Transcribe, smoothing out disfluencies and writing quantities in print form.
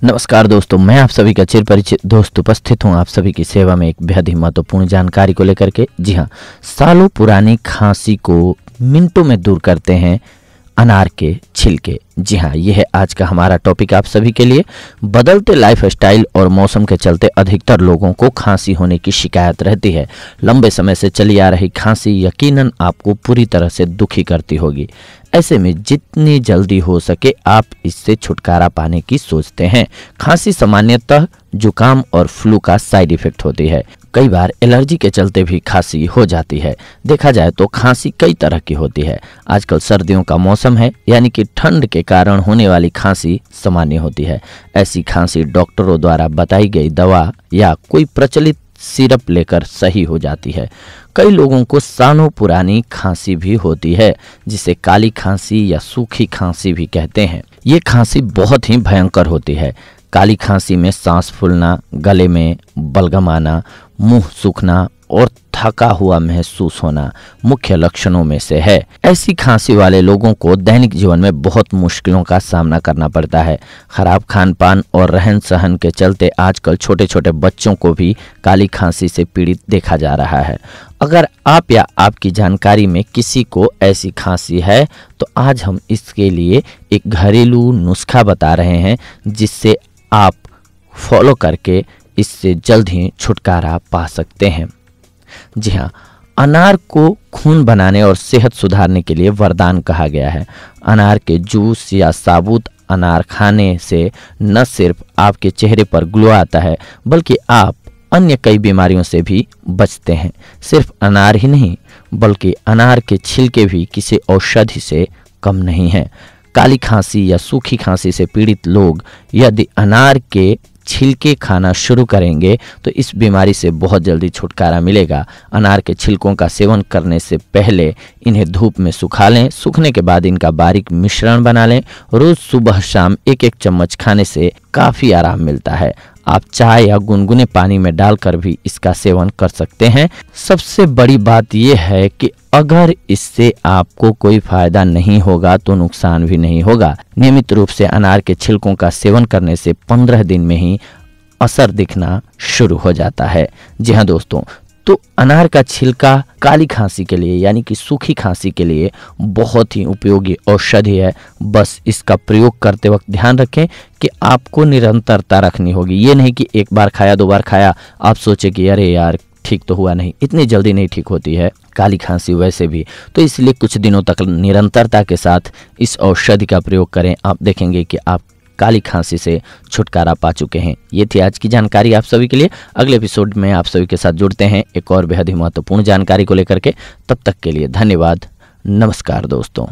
नमस्कार दोस्तों, मैं आप सभी का चिरपरिचित दोस्त उपस्थित हूं आप सभी की सेवा में एक बेहद ही महत्वपूर्ण जानकारी को लेकर के। जी हां, सालों पुरानी खांसी को मिनटों में दूर करते हैं अनार के छिलके। जी हाँ, यह है आज का हमारा टॉपिक आप सभी के लिए। बदलते लाइफस्टाइल और मौसम के चलते अधिकतर लोगों को खांसी होने की शिकायत रहती है। लंबे समय से चली आ रही खांसी यकीनन आपको पूरी तरह से दुखी करती होगी। ऐसे में जितनी जल्दी हो सके आप इससे छुटकारा पाने की सोचते हैं। खांसी सामान्यतः जुकाम और फ्लू का साइड इफेक्ट होती है। कई बार एलर्जी के चलते भी खांसी हो जाती है। देखा जाए तो खांसी कई तरह की होती है। आजकल सर्दियों का मौसम है, यानी कि ठंड के कारण होने वाली खांसी सामान्य होती है। ऐसी खांसी डॉक्टरों द्वारा बताई गई दवा या कोई प्रचलित सिरप लेकर सही हो जाती है। कई लोगों को सालों पुरानी खांसी भी होती है, जिसे काली खांसी या सूखी खांसी भी कहते हैं। ये खांसी बहुत ही भयंकर होती है। काली खांसी में सांस फूलना, गले में बलगम आना, मुंह सूखना और थका हुआ महसूस होना मुख्य लक्षणों में से है। ऐसी खांसी वाले लोगों को दैनिक जीवन में बहुत मुश्किलों का सामना करना पड़ता है। खराब खान पान और रहन सहन के चलते आजकल छोटे छोटे बच्चों को भी काली खांसी से पीड़ित देखा जा रहा है। अगर आप या आपकी जानकारी में किसी को ऐसी खांसी है तो आज हम इसके लिए एक घरेलू नुस्खा बता रहे हैं, जिससे आप फॉलो करके इससे जल्द ही छुटकारा पा सकते हैं। जी हाँ, अनार को खून बनाने और सेहत सुधारने के लिए वरदान कहा गया है। अनार के जूस या साबुत अनार खाने से न सिर्फ आपके चेहरे पर ग्लो आता है, बल्कि आप अन्य कई बीमारियों से भी बचते हैं। सिर्फ अनार ही नहीं, बल्कि अनार के छिलके भी किसी औषधि से कम नहीं है। काली खांसी या सूखी खांसी से पीड़ित लोग यदि अनार के छिलके खाना शुरू करेंगे तो इस बीमारी से बहुत जल्दी छुटकारा मिलेगा। अनार के छिलकों का सेवन करने से पहले इन्हें धूप में सुखा लें। सूखने के बाद इनका बारीक मिश्रण बना लें। रोज सुबह शाम एक एक चम्मच खाने से काफ़ी आराम मिलता है। आप चाय या गुनगुने पानी में डालकर भी इसका सेवन कर सकते हैं। सबसे बड़ी बात यह है कि अगर इससे आपको कोई फायदा नहीं होगा तो नुकसान भी नहीं होगा। नियमित रूप से अनार के छिलकों का सेवन करने से 15 दिन में ही असर दिखना शुरू हो जाता है। जी हाँ दोस्तों, तो अनार का छिलका काली खांसी के लिए यानी कि सूखी खांसी के लिए बहुत ही उपयोगी औषधि है। बस इसका प्रयोग करते वक्त ध्यान रखें कि आपको निरंतरता रखनी होगी। ये नहीं कि एक बार खाया, 2 बार खाया, आप सोचे कि अरे यार ठीक तो हुआ नहीं। इतनी जल्दी नहीं ठीक होती है काली खांसी वैसे भी। तो इसलिए कुछ दिनों तक निरंतरता के साथ इस औषधि का प्रयोग करें। आप देखेंगे कि आप काली खांसी से छुटकारा पा चुके हैं। ये थी आज की जानकारी आप सभी के लिए। अगले एपिसोड में आप सभी के साथ जुड़ते हैं एक और बेहद ही महत्वपूर्ण जानकारी को लेकर के। तब तक के लिए धन्यवाद। नमस्कार दोस्तों।